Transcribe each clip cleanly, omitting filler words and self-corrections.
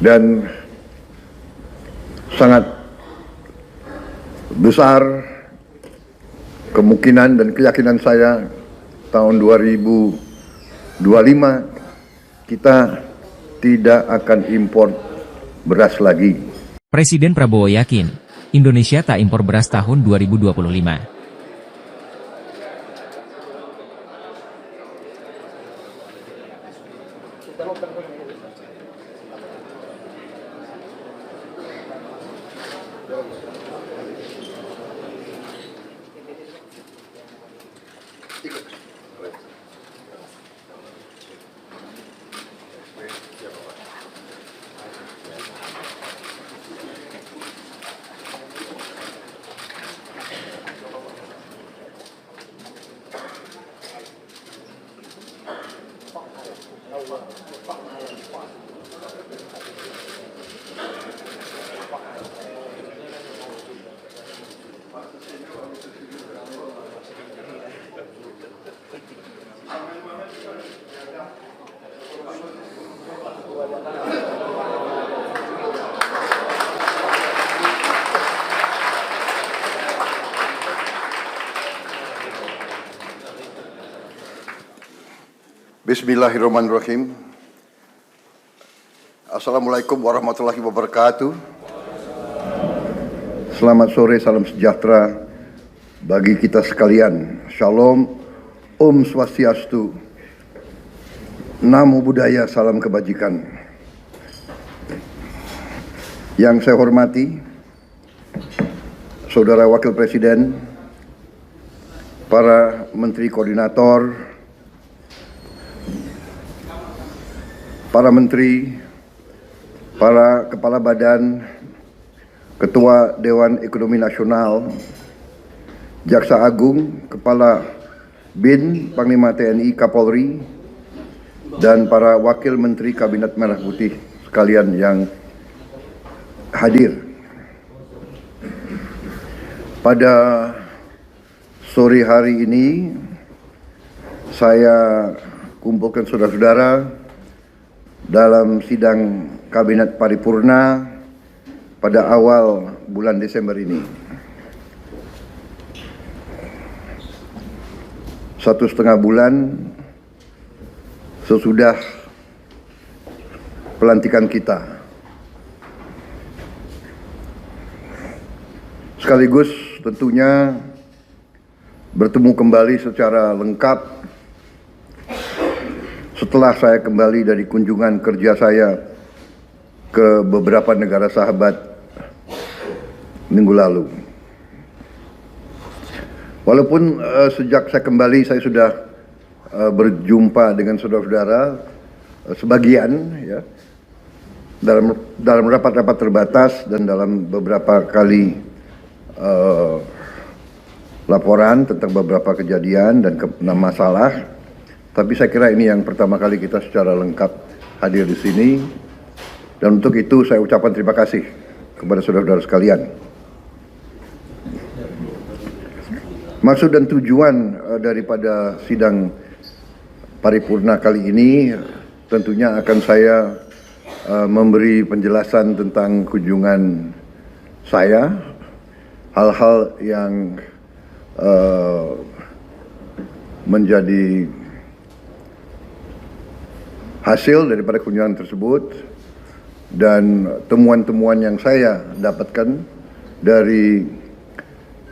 Dan sangat besar kemungkinan dan keyakinan saya tahun 2025 kita tidak akan impor beras lagi. Presiden Prabowo yakin, Indonesia tak impor beras tahun 2025. Bismillahirrahmanirrahim. Assalamualaikum warahmatullahi wabarakatuh. Selamat sore, salam sejahtera bagi kita sekalian. Shalom, Om Swastiastu, Namo Buddhaya, salam kebajikan. Yang saya hormati, Saudara Wakil Presiden, para Menteri Koordinator, para menteri, para kepala badan, ketua Dewan Ekonomi Nasional, Jaksa Agung, Kepala BIN, Panglima TNI, Kapolri, dan para wakil menteri Kabinet Merah Putih sekalian yang hadir. Pada sore hari ini, saya kumpulkan saudara-saudara dalam sidang Kabinet Paripurna pada awal bulan Desember ini. 1,5 bulan sesudah pelantikan kita. Sekaligus tentunya bertemu kembali secara lengkap setelah saya kembali dari kunjungan kerja saya ke beberapa negara sahabat minggu lalu. Walaupun sejak saya kembali saya sudah berjumpa dengan saudara-saudara sebagian ya dalam rapat-rapat terbatas dan dalam beberapa kali laporan tentang beberapa kejadian dan masalah. Tapi saya kira ini yang pertama kali kita secara lengkap hadir di sini. Dan untuk itu saya ucapkan terima kasih kepada saudara-saudara sekalian. Maksud dan tujuan daripada sidang paripurna kali ini tentunya akan saya memberi penjelasan tentang kunjungan saya, hal-hal yang menjadi hasil daripada kunjungan tersebut dan temuan-temuan yang saya dapatkan dari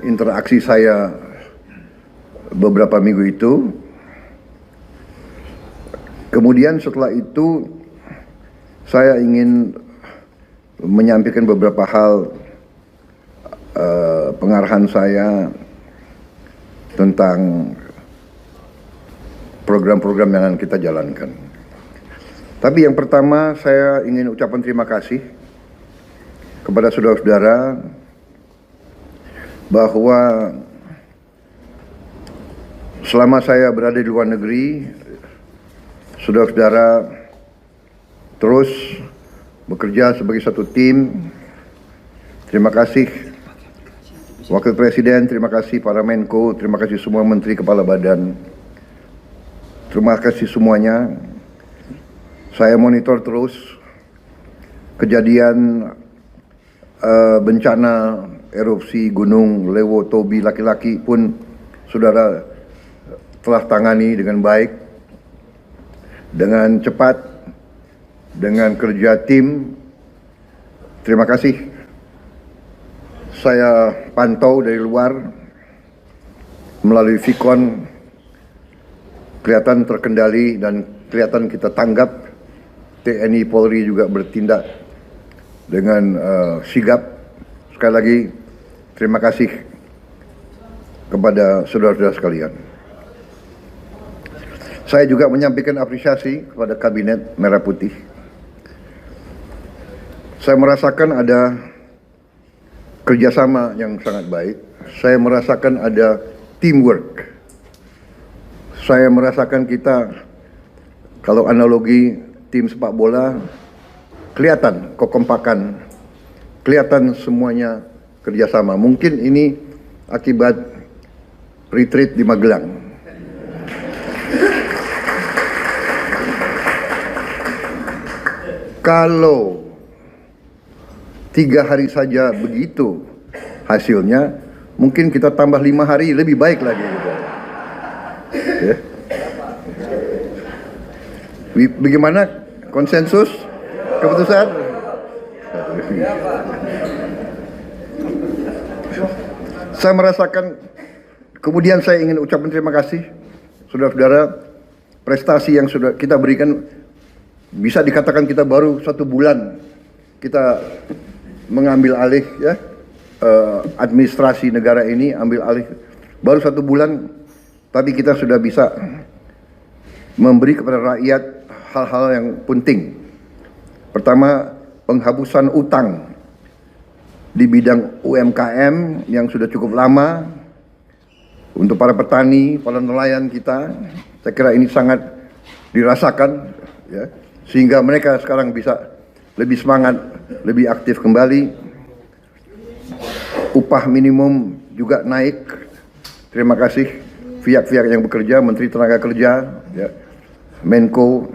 interaksi saya beberapa minggu itu. Kemudian setelah itu saya ingin menyampaikan beberapa hal pengarahan saya tentang program-program yang akan kita jalankan. Tapi yang pertama saya ingin ucapkan terima kasih kepada saudara-saudara bahwa selama saya berada di luar negeri, saudara-saudara terus bekerja sebagai satu tim. Terima kasih Wakil Presiden, terima kasih para Menko, terima kasih semua Menteri Kepala Badan. Terima kasih semuanya. Saya monitor terus kejadian bencana erupsi Gunung Lewo Tobi Laki-Laki pun saudara telah tangani dengan baik, dengan cepat, dengan kerja tim. Terima kasih. Saya pantau dari luar melalui Vicon, kelihatan terkendali dan kelihatan kita tanggap. TNI Polri juga bertindak dengan sigap. Sekali lagi terima kasih kepada saudara-saudara sekalian. Saya juga menyampaikan apresiasi kepada Kabinet Merah Putih. Saya merasakan ada kerjasama yang sangat baik. Saya merasakan ada teamwork. Saya merasakan kita, kalau analogi tim sepak bola, kelihatan kekompakan, kelihatan semuanya kerjasama. Mungkin ini akibat retreat di Magelang. Kalau 3 hari saja begitu hasilnya, mungkin kita tambah 5 hari lebih baik lagi. Ya. Bagaimana konsensus keputusan? Saya merasakan, kemudian saya ingin ucapkan terima kasih saudara-saudara, prestasi yang sudah kita berikan. Bisa dikatakan kita baru 1 bulan kita mengambil alih ya, administrasi negara ini, ambil alih baru 1 bulan, tapi kita sudah bisa memberi kepada rakyat hal-hal yang penting. Pertama, penghapusan utang di bidang UMKM yang sudah cukup lama untuk para petani, para nelayan kita. Saya kira ini sangat dirasakan ya, sehingga mereka sekarang bisa lebih semangat, lebih aktif kembali. Upah minimum juga naik. Terima kasih pihak-pihak yang bekerja, Menteri Tenaga Kerja, ya, Menko,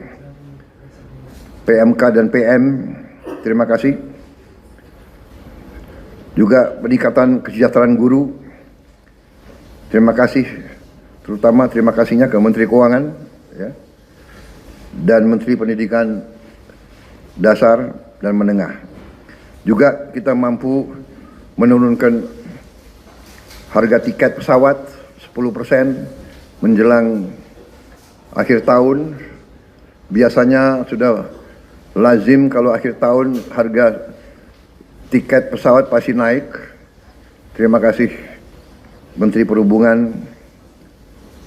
PMK dan PM. Terima kasih. Juga peningkatan kesejahteraan guru. Terima kasih, terutama terima kasihnya ke Menteri Keuangan, ya, dan Menteri Pendidikan Dasar dan Menengah. Juga kita mampu menurunkan harga tiket pesawat 10% menjelang akhir tahun. Biasanya sudah lazim kalau akhir tahun harga tiket pesawat pasti naik. Terima kasih Menteri Perhubungan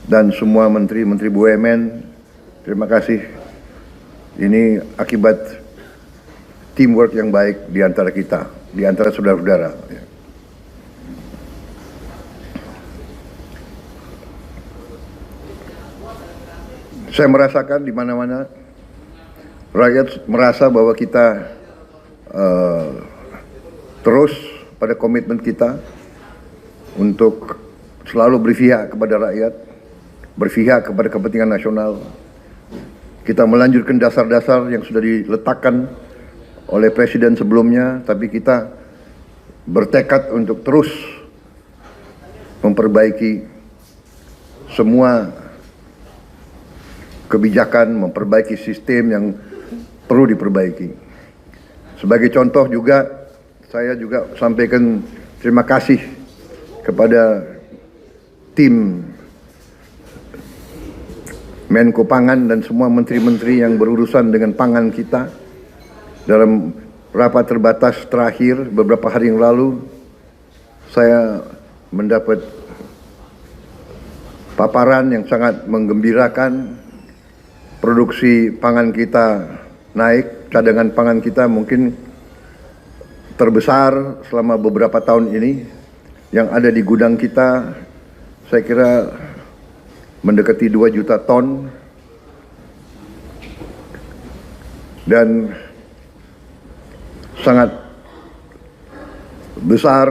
dan semua menteri-menteri BUMN. Terima kasih. Ini akibat teamwork yang baik di antara kita, di antara saudara-saudara. Saya merasakan di mana-mana rakyat merasa bahwa kita terus pada komitmen kita untuk selalu berpihak kepada rakyat, berpihak kepada kepentingan nasional. Kita melanjutkan dasar-dasar yang sudah diletakkan oleh Presiden sebelumnya, tapi kita bertekad untuk terus memperbaiki semua kebijakan, memperbaiki sistem yang perlu diperbaiki. Sebagai contoh juga, saya juga sampaikan terima kasih kepada tim Menko Pangan dan semua menteri-menteri yang berurusan dengan pangan kita. Dalam rapat terbatas terakhir beberapa hari yang lalu, saya mendapat paparan yang sangat menggembirakan. Produksi pangan kita naik, cadangan pangan kita mungkin terbesar selama beberapa tahun ini. Yang ada di gudang kita, saya kira mendekati 2 juta ton. Dan sangat besar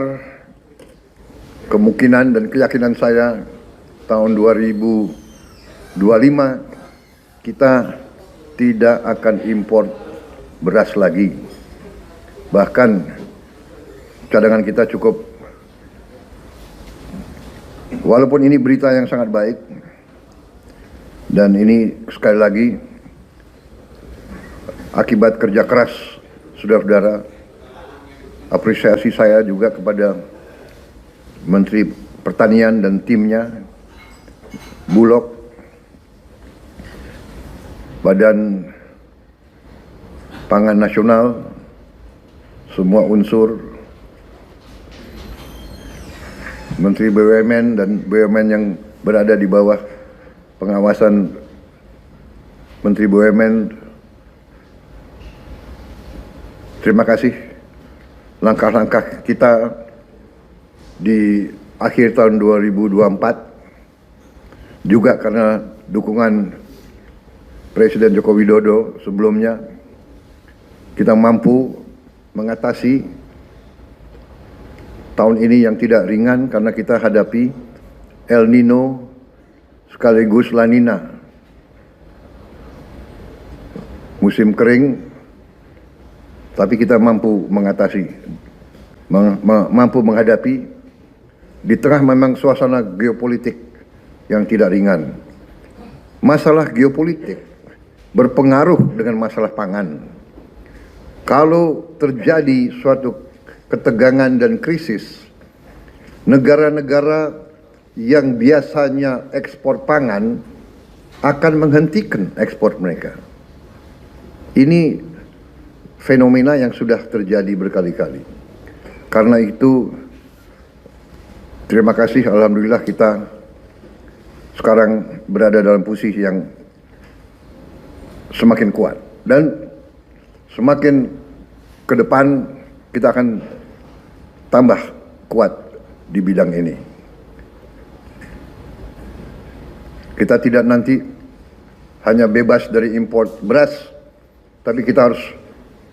kemungkinan dan keyakinan saya tahun 2025 kita tidak akan impor beras lagi. Bahkan cadangan kita cukup. Walaupun ini berita yang sangat baik, dan ini sekali lagi akibat kerja keras saudara-saudara, apresiasi saya juga kepada Menteri Pertanian dan timnya, Bulog, Badan Pangan Nasional, semua unsur, Menteri BUMN dan BUMN yang berada di bawah pengawasan Menteri BUMN. Terima kasih langkah-langkah kita di akhir tahun 2024 juga karena dukungan Presiden Joko Widodo sebelumnya, kita mampu mengatasi tahun ini yang tidak ringan karena kita hadapi El Nino sekaligus La Nina. Musim kering, tapi kita mampu mengatasi, mampu menghadapi di tengah memang suasana geopolitik yang tidak ringan. Masalah geopolitik berpengaruh dengan masalah pangan. Kalau terjadi suatu ketegangan dan krisis, negara-negara yang biasanya ekspor pangan akan menghentikan ekspor mereka. Ini fenomena yang sudah terjadi berkali-kali. Karena itu, terima kasih, alhamdulillah kita sekarang berada dalam posisi yang semakin kuat. Dan semakin ke depan kita akan tambah kuat di bidang ini. Kita tidak nanti hanya bebas dari import beras, tapi kita harus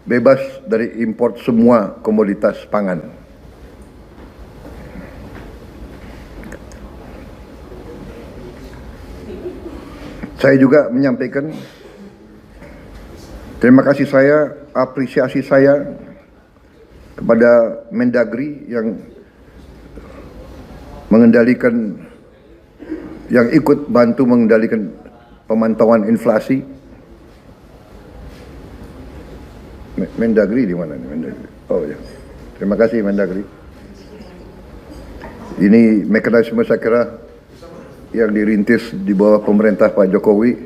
bebas dari import semua komoditas pangan. Saya juga menyampaikan terima kasih saya, apresiasi saya kepada Mendagri yang mengendalikan, yang ikut bantu mengendalikan pemantauan inflasi. Mendagri di mana nih Mendagri? Oh ya, terima kasih Mendagri. Ini mekanisme saya kira yang dirintis di bawah pemerintah Pak Jokowi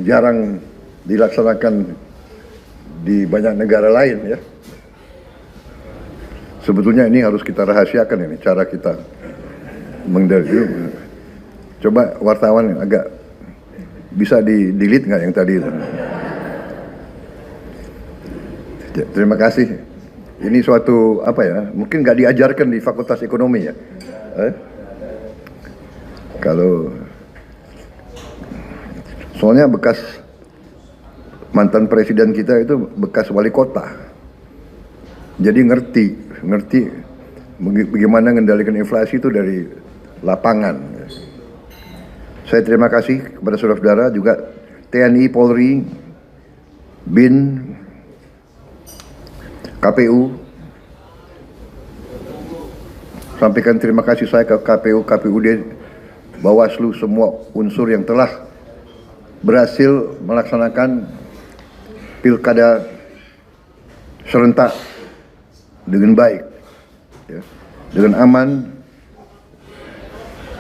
jarang dilaksanakan di banyak negara lain ya. Sebetulnya ini harus kita rahasiakan ini cara kita mengendalikan. Coba wartawan agak bisa di-delete nggak yang tadi itu? Terima kasih. Ini suatu apa ya? Mungkin nggak diajarkan di Fakultas Ekonomi ya. Kalau soalnya bekas mantan presiden kita itu bekas wali kota, jadi ngerti bagaimana mengendalikan inflasi itu dari lapangan. Saya terima kasih kepada saudara-saudara juga TNI, Polri, BIN, KPU. Sampaikan terima kasih saya ke KPU, KPUD, Bawaslu, semua unsur yang telah berhasil melaksanakan pilkada serentak dengan baik, ya, dengan aman.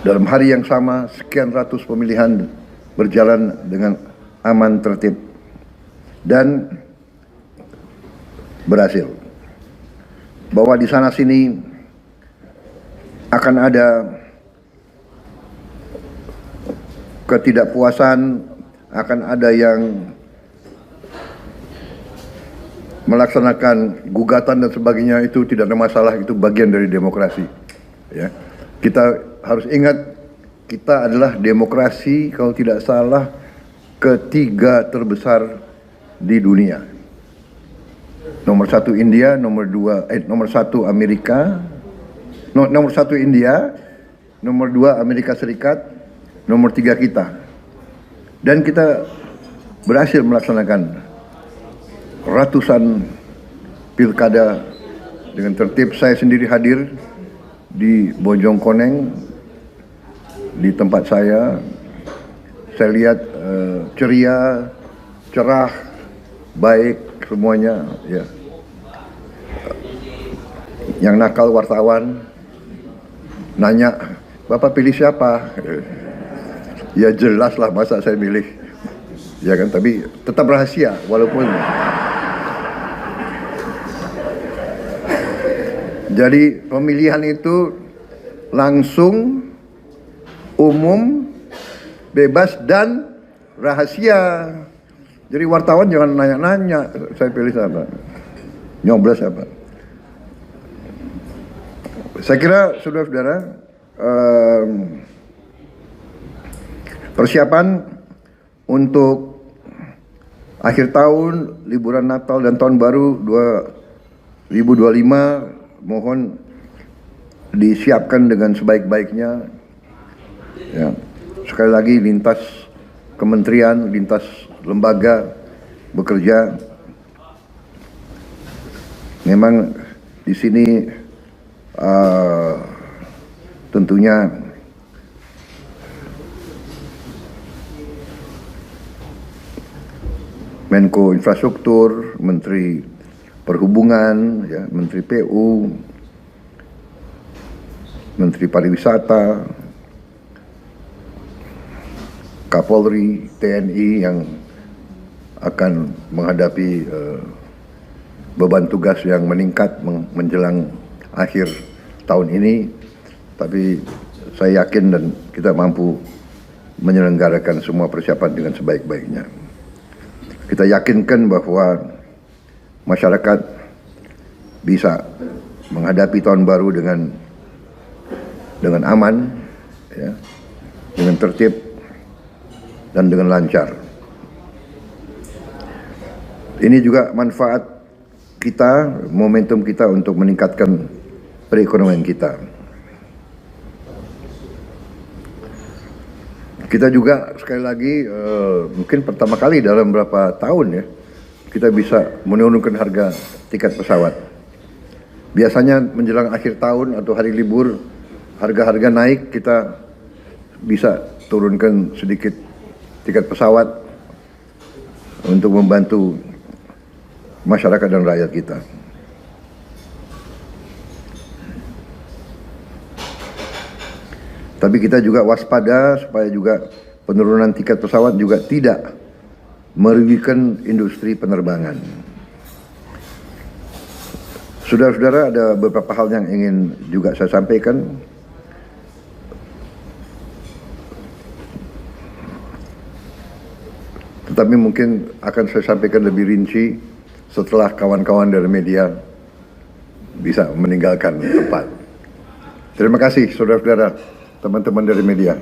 Dalam hari yang sama, sekian ratus pemilihan berjalan dengan aman, tertib, dan berhasil. Bahwa di sana sini akan ada ketidakpuasan, akan ada yang melaksanakan gugatan dan sebagainya, itu tidak ada masalah, itu bagian dari demokrasi. Ya. Kita harus ingat, kita adalah demokrasi kalau tidak salah ketiga terbesar di dunia. Nomor satu India, nomor satu Amerika, nomor satu India, nomor dua Amerika Serikat, nomor tiga kita. Dan kita berhasil melaksanakan ratusan pilkada dengan tertib. Saya sendiri hadir di Bojongkoneng, di tempat saya. Saya lihat ceria, cerah, baik semuanya. Ya. Yang nakal wartawan nanya, Bapak pilih siapa? Ya jelas lah, masa saya milih. Ya kan, tapi tetap rahasia walaupun. Jadi pemilihan itu langsung, umum, bebas dan rahasia. Jadi wartawan jangan nanya-nanya saya pilih siapa, nyoblos siapa. Saya kira saudara-saudara, persiapan untuk akhir tahun, liburan Natal dan Tahun Baru 2025 mohon disiapkan dengan sebaik-baiknya. Ya. Sekali lagi, lintas kementerian, lintas lembaga bekerja. Memang di sini tentunya Menko Infrastruktur, Menteri Perhubungan, ya, Menteri PU, Menteri Pariwisata, Kapolri, TNI yang akan menghadapi beban tugas yang meningkat menjelang akhir tahun ini. Tapi saya yakin dan kita mampu menyelenggarakan semua persiapan dengan sebaik-baiknya. Kita yakinkan bahwa masyarakat bisa menghadapi tahun baru dengan aman, ya, dengan tertib dan dengan lancar. Ini juga manfaat kita, momentum kita untuk meningkatkan perekonomian kita. Kita juga sekali lagi mungkin pertama kali dalam beberapa tahun ya, kita bisa menurunkan harga tiket pesawat. Biasanya menjelang akhir tahun atau hari libur, harga-harga naik, kita bisa turunkan sedikit tiket pesawat untuk membantu masyarakat dan rakyat kita. Tapi kita juga waspada supaya juga penurunan tiket pesawat juga tidak merugikan industri penerbangan. Saudara-saudara, ada beberapa hal yang ingin juga saya sampaikan. Tetapi mungkin akan saya sampaikan lebih rinci setelah kawan-kawan dari media bisa meninggalkan tempat. Terima kasih saudara-saudara, teman-teman dari media.